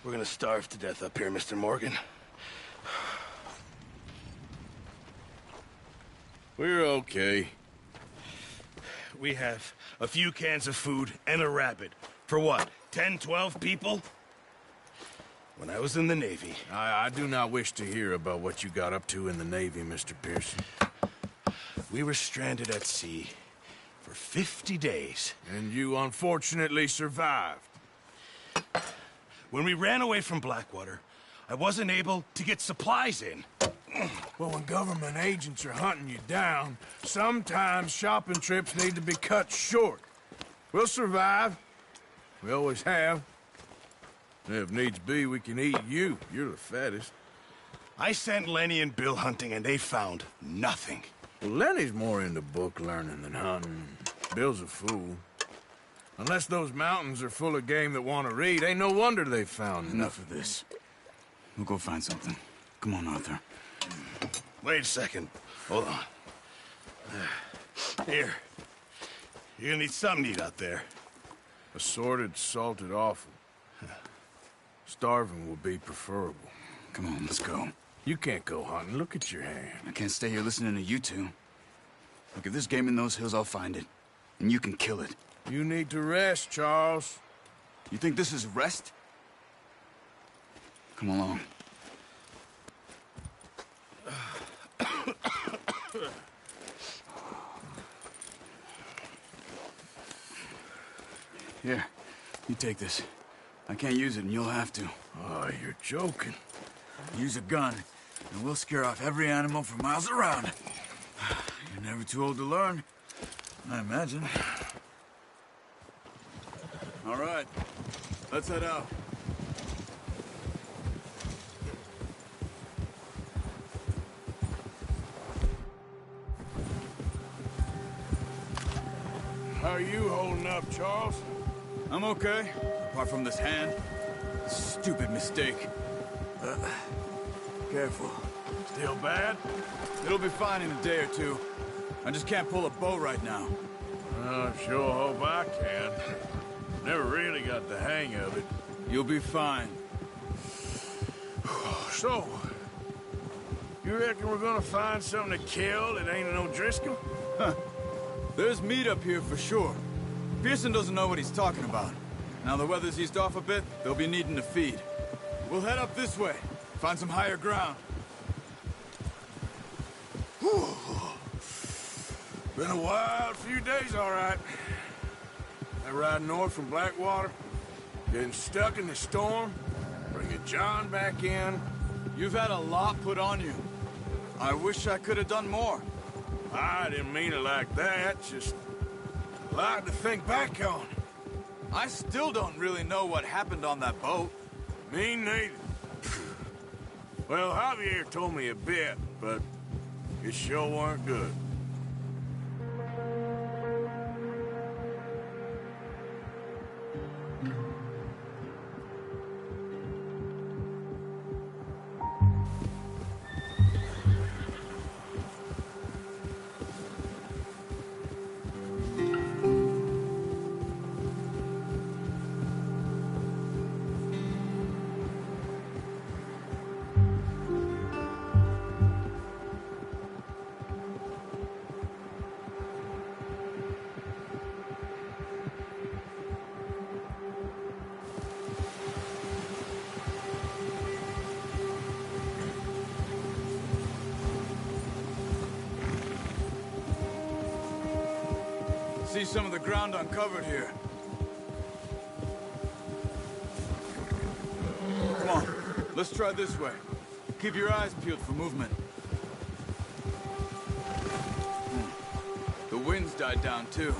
We're gonna starve to death up here, Mr. Morgan. We're okay. We have a few cans of food and a rabbit. For what, 10, 12 people? When I was in the Navy... I do not wish to hear about what you got up to in the Navy, Mr. Pearson. We were stranded at sea for 50 days. And you unfortunately survived. When we ran away from Blackwater, I wasn't able to get supplies in. Well, when government agents are hunting you down, sometimes shopping trips need to be cut short. We'll survive. We always have. If needs be, we can eat you. You're the fattest. I sent Lenny and Bill hunting, and they found nothing. Well, Lenny's more into book learning than hunting. Bill's a fool. Unless those mountains are full of game that want to read, ain't no wonder they found Enough of this. We'll go find something. Come on, Arthur. Wait a second. Hold on. Here. You're gonna need something to eat out there. Assorted, salted offal. Starving will be preferable. Come on, let's go. You can't go hunting. Look at your hand. I can't stay here listening to you two. Look, if there's game in those hills, I'll find it. And you can kill it. You need to rest, Charles. You think this is rest? Come along. Here, you take this. I can't use it, and you'll have to. Oh, you're joking. Use a gun, and we'll scare off every animal for miles around. You're never too old to learn, I imagine. All right, let's head out. How are you holding up, Charles? I'm okay, apart from this hand. Stupid mistake. Careful. Still bad? It'll be fine in a day or two. I just can't pull a bow right now. I sure hope I can. Never really got the hang of it. You'll be fine. So, you reckon we're gonna find something to kill that ain't no Driscoll? Huh. There's meat up here for sure. Pearson doesn't know what he's talking about. Now the weather's eased off a bit, they'll be needing to feed. We'll head up this way, find some higher ground. Whew. Been a wild few days, all right. I ride north from Blackwater, getting stuck in the storm, bringing John back in. You've had a lot put on you. I wish I could have done more. I didn't mean it like that, just a lot to think back on. I still don't really know what happened on that boat. Me neither. Well, Javier told me a bit, but it sure weren't good. see some of the ground uncovered here. Come on, let's try this way. Keep your eyes peeled for movement. The wind's died down too.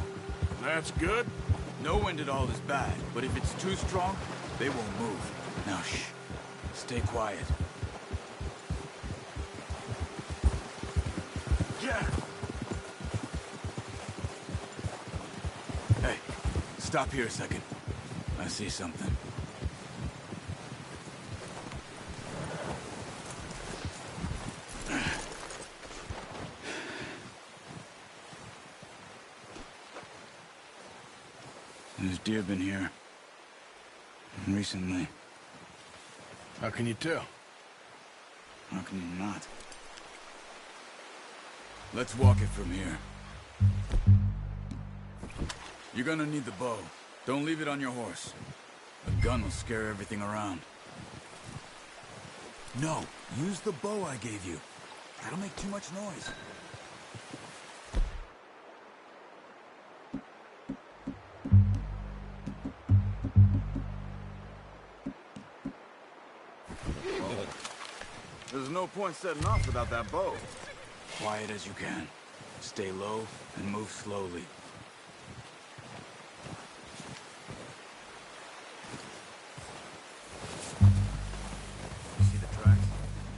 That's good. No wind at all is bad, but if it's too strong, they won't move. Now shh, stay quiet. Yeah. Hey, stop here a second. I see something. There's deer been here. Recently. How can you tell? How can you not? Let's walk it from here. You're gonna need the bow. Don't leave it on your horse. A gun will scare everything around. No, use the bow I gave you. That'll make too much noise. There's no point setting off without that bow. Quiet as you can. Stay low and move slowly. You see the tracks?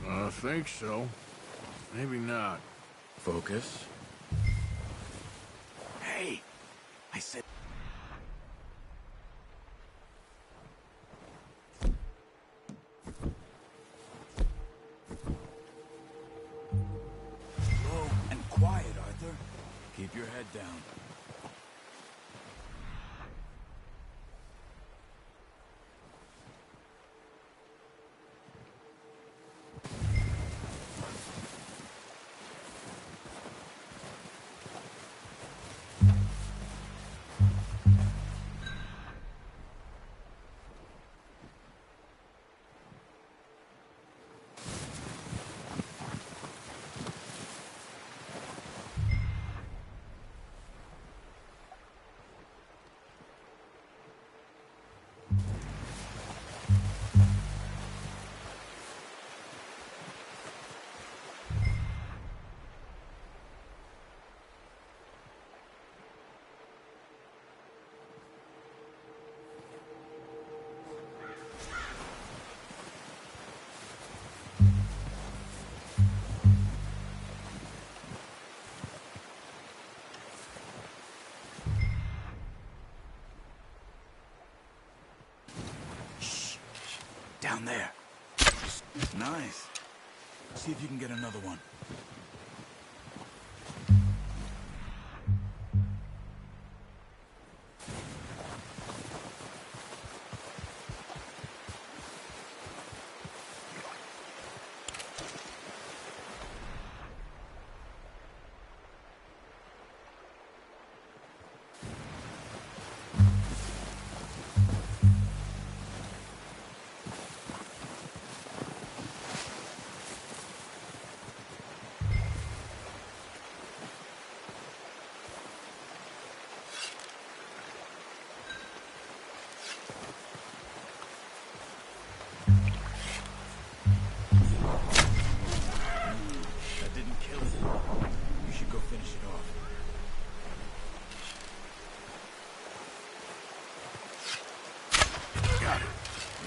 I think so. Maybe not. Focus. Hey! I said... Slow and quiet, Arthur. Keep your head down. Down there. Nice. See if you can get another one.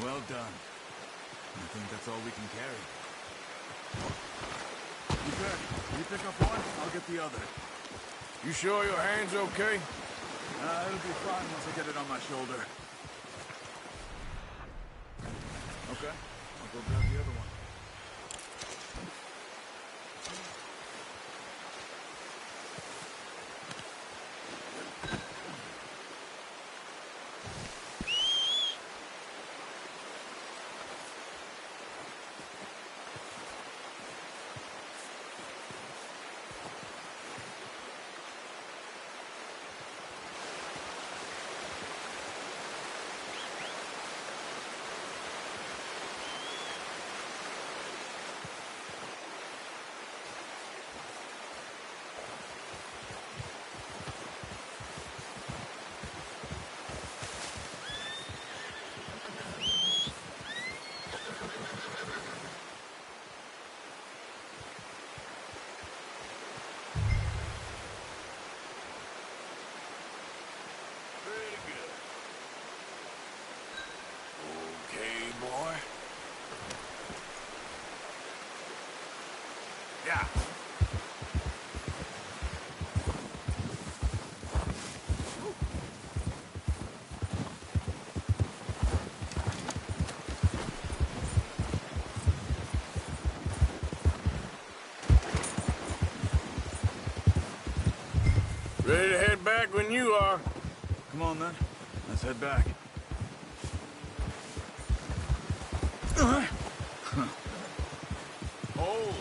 Well done. I think that's all we can carry. You bet. You pick up one, I'll get the other. You sure your hand's okay? It'll be fine once I get it on my shoulder. Okay, I'll go grab the other one. Yeah. Ready to head back when you are. Come on, then. Let's head back. Hold.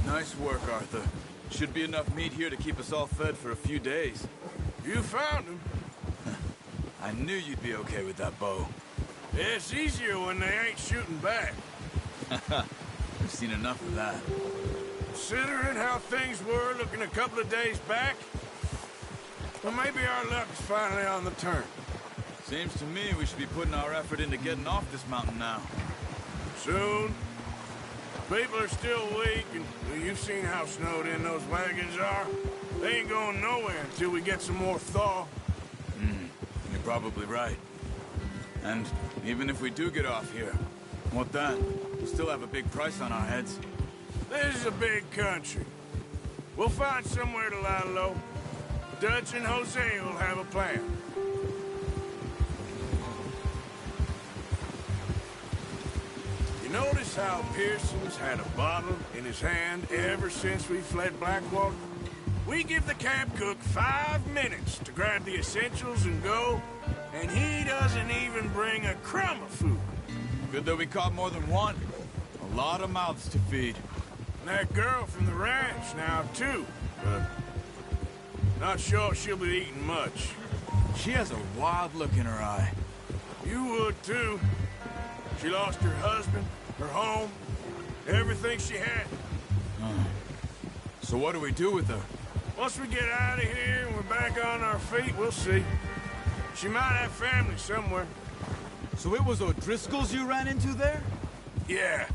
Nice work, Arthur. Should be enough meat here to keep us all fed for a few days. You found him. I knew you'd be okay with that bow. It's easier when they ain't shooting back. We've seen enough of that. Considering how things were looking a couple of days back, well, maybe our luck is finally on the turn. Seems to me we should be putting our effort into getting off this mountain now. Soon. People are still weak, and well, you've seen how snowed in those wagons are. They ain't going nowhere until we get some more thaw. You're probably right. And even if we do get off here, what then? We still have a big price on our heads. This is a big country. We'll find somewhere to lie low. Dutch and Jose will have a plan. You notice how Pearson's had a bottle in his hand ever since we fled Blackwater? We give the camp cook 5 minutes to grab the essentials and go, and he doesn't even bring a crumb of food. Good that we caught more than one. A lot of mouths to feed. And that girl from the ranch now, too. But not sure she'll be eating much. She has a wild look in her eye. You would, too. She lost her husband, her home, everything she had. So what do we do with her? Once we get out of here and we're back on our feet, we'll see. She might have family somewhere. So it was O'Driscoll's you ran into there? Yeah.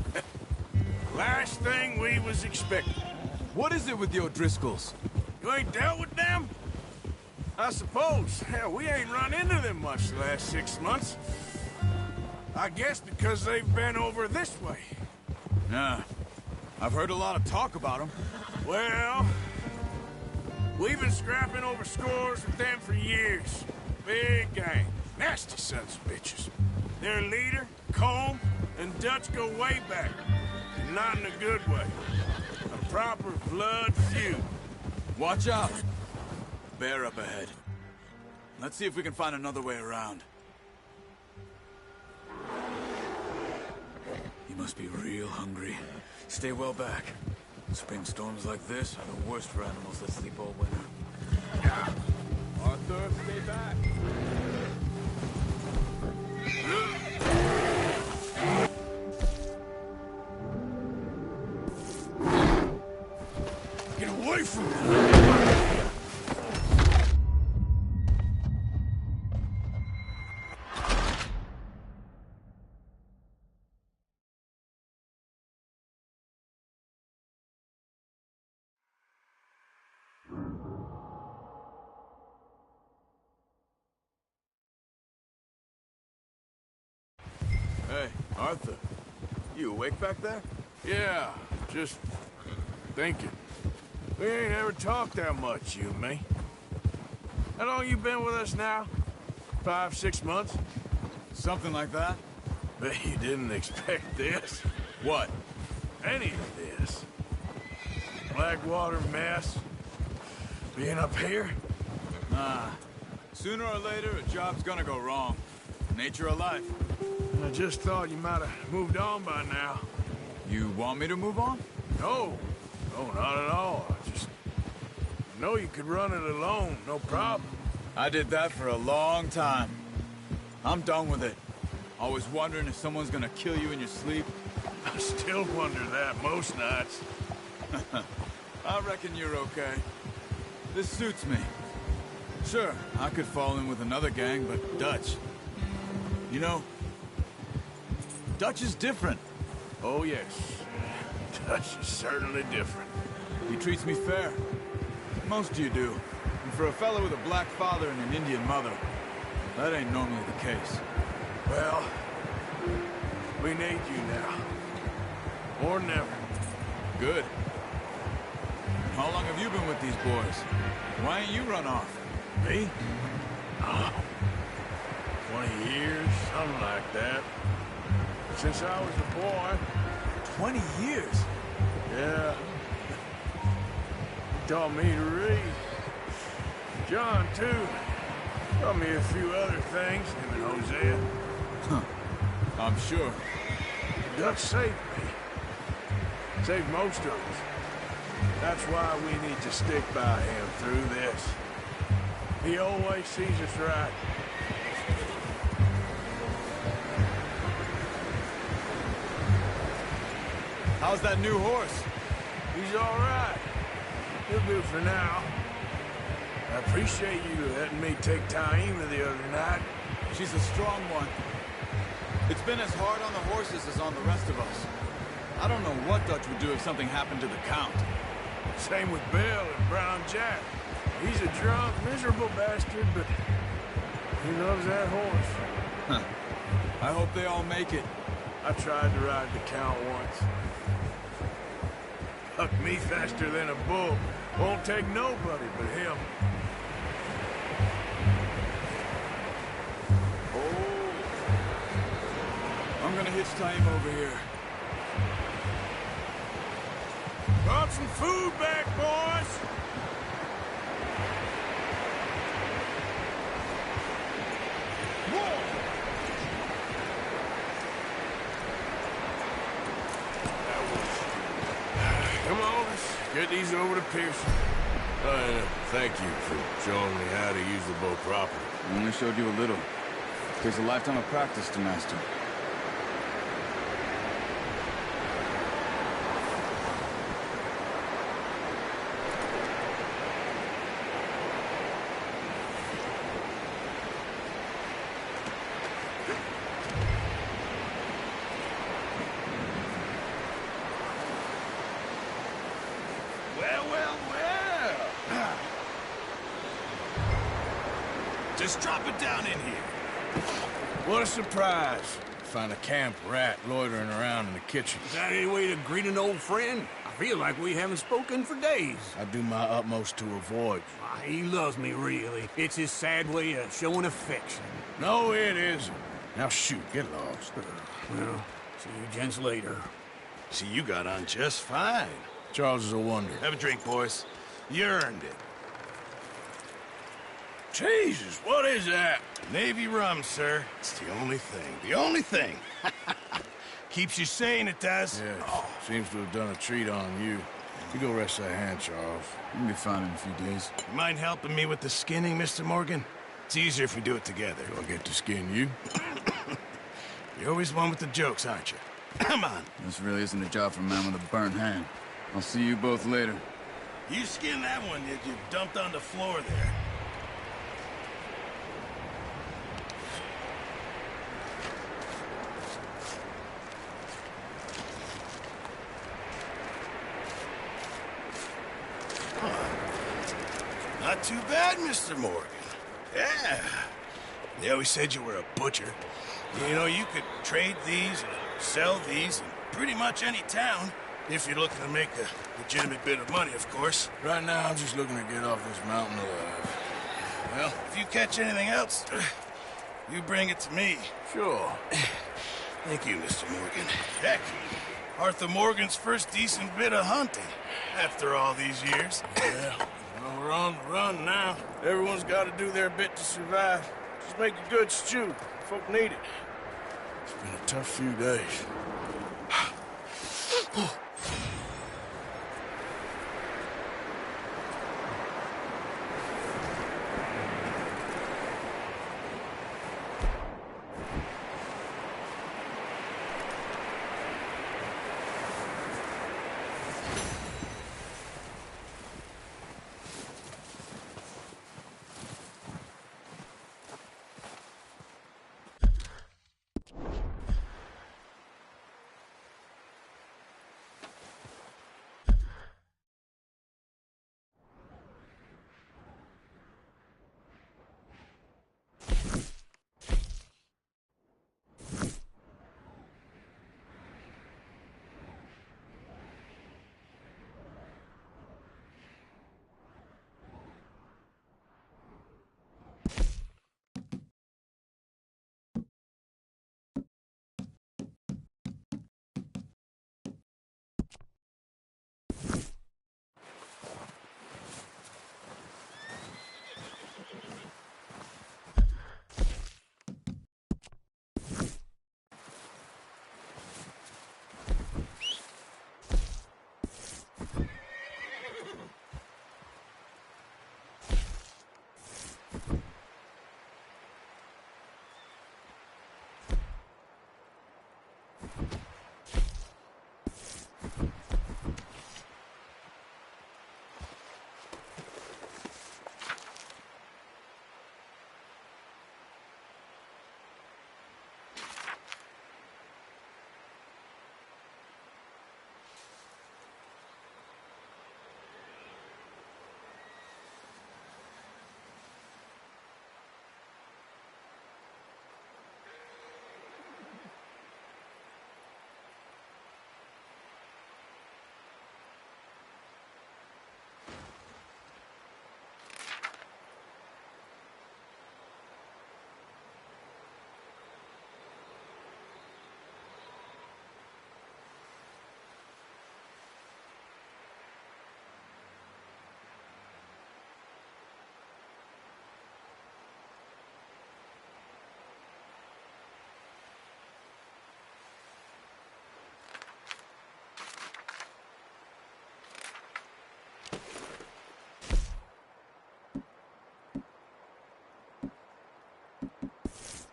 Last thing we was expecting. What is it with the O'Driscolls? You ain't dealt with them? I suppose. Hell, we ain't run into them much the last 6 months. I guess because they've been over this way. Nah. I've heard a lot of talk about them. Well, we've been scrapping over scores with them for years. Big gang. Nasty sons of bitches. Their leader, Combe, and Dutch go way back. And not in a good way. A proper blood feud. Watch out. Bear up ahead. Let's see if we can find another way around. He must be real hungry. Stay well back. Spring storms like this are the worst for animals that sleep all winter. Arthur, stay back. Get away from me! Hey, Arthur. You awake back there? Yeah, just thinking. We ain't ever talked that much, you and me. How long you been with us now? 5, 6 months? Something like that? Bet you didn't expect this. What? Any of this. Blackwater mess. Being up here? Nah. Sooner or later, a job's gonna go wrong. Nature of life. I just thought you might have moved on by now. You want me to move on? No. No, not at all. I just know you could run it alone, no problem. I did that for a long time. I'm done with it. Always wondering if someone's gonna kill you in your sleep. I still wonder that most nights. I reckon you're okay. This suits me. Sure, I could fall in with another gang, but Dutch. You know, Dutch is different. Oh, yes. Dutch is certainly different. He treats me fair. Most of you do. And for a fellow with a black father and an Indian mother, that ain't normally the case. Well, We need you now. More than ever. Good. How long have you been with these boys? Why ain't you run off? Me? Oh, 20 years, something like that. Since I was a boy. 20 years? Yeah. He taught me to read. John, too. Taught me a few other things, him and Hosea. Huh. I'm sure. Dutch saved me. Saved most of us. That's why we need to stick by him through this. He always sees us right. How's that new horse? He's all right. He'll do for now. I appreciate you letting me take Taima the other night. She's a strong one. It's been as hard on the horses as on the rest of us. I don't know what Dutch would do if something happened to the Count. Same with Bill and Brown Jack. He's a drunk, miserable bastard, but he loves that horse. Huh. I hope they all make it. I tried to ride the Count once. Hucked me faster than a bull. Won't take nobody but him. Oh. I'm gonna hitch Taima over here. Brought some food back, boys! Whoa! Come on, let's get these over to Pearson. Thank you for showing me how to use the bow properly. I only showed you a little. Takes a lifetime of practice to master. Just drop it down in here. What a surprise. Find a camp rat loitering around in the kitchen. Is that any way to greet an old friend? I feel like we haven't spoken for days. I do my utmost to avoid you. Ah, he loves me, really. It's his sad way of showing affection. No, it isn't. Now shoot, get lost. Well, see you gents later. See, you got on just fine. Charles is a wonder. Have a drink, boys. You earned it. Jesus, what is that? Navy rum, sir. It's the only thing. The only thing. Keeps you sane, it does. Yeah, seems to have done a treat on you. You go rest that hand, Charles. You'll be fine in a few days. You mind helping me with the skinning, Mr. Morgan? It's easier if we do it together. Do I get to skin you? You're always one with the jokes, aren't you? Come on. This really isn't a job for a man with a burnt hand. I'll see you both later. You skinned that one you dumped on the floor there. Not too bad, Mr. Morgan. Yeah. They always said you were a butcher. You know, you could trade these, or sell these in pretty much any town, if you're looking to make a legitimate bit of money, of course. Right now, I'm just looking to get off this mountain alive. Well, if you catch anything else, you bring it to me. Sure. Thank you, Mr. Morgan. Heck, Arthur Morgan's first decent bit of hunting, after all these years. Yeah, well, we're on the run now. Everyone's got to do their bit to survive. Just make a good stew. Folk need it. It's been a tough few days.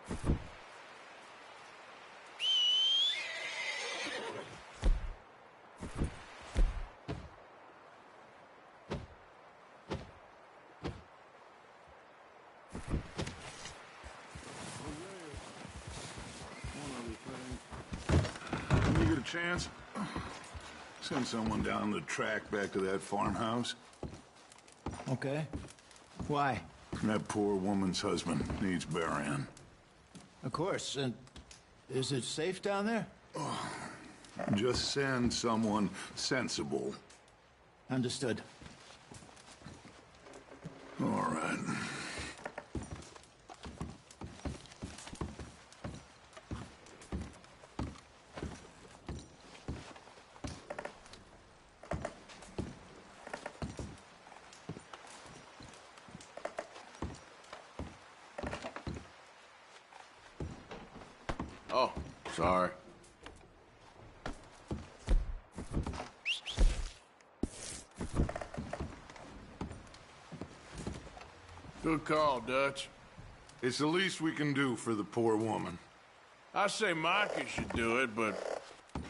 When you get a chance, send someone down the track back to that farmhouse. Okay. Why? That poor woman's husband needs burying. Of course. And is it safe down there? Just send someone sensible. Understood. All right. Oh, sorry. Good call, Dutch. It's the least we can do for the poor woman. I say Micah should do it, but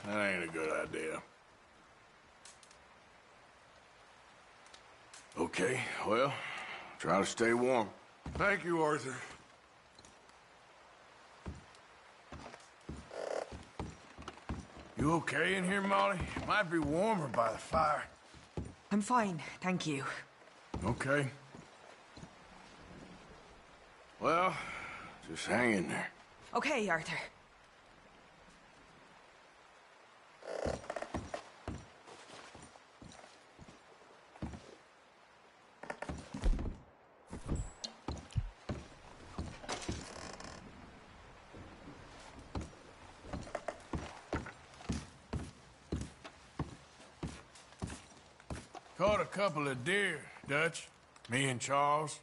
that ain't a good idea. Okay, well, try to stay warm. Thank you, Arthur. You okay in here, Molly? Might be warmer by the fire. I'm fine, thank you. Okay. Well, just hang in there. Okay, Arthur. Caught a couple of deer, Dutch. Me and Charles.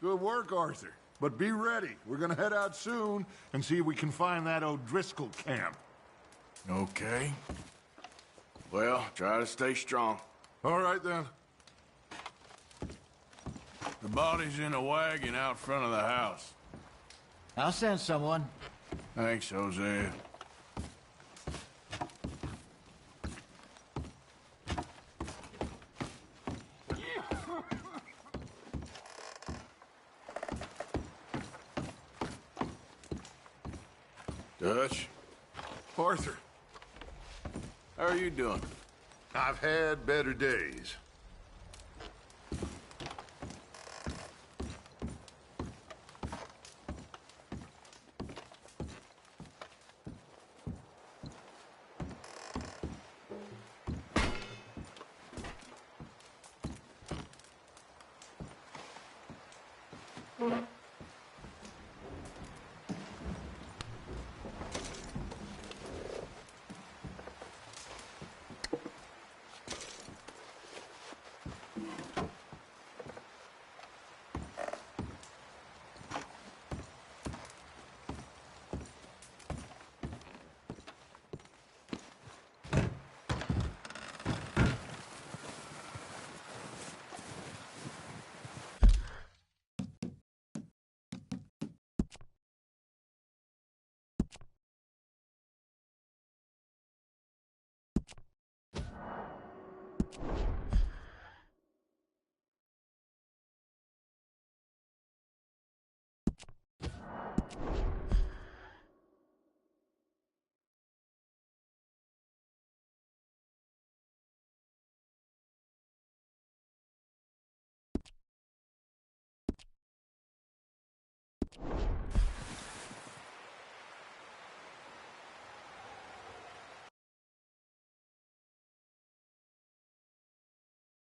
Good work, Arthur. But be ready. We're gonna head out soon and see if we can find that O'Driscoll camp. Okay. Well, try to stay strong. All right, then. The body's in a wagon out front of the house. I'll send someone. Thanks, Jose. Dutch, Arthur, how are you doing? I've had better days.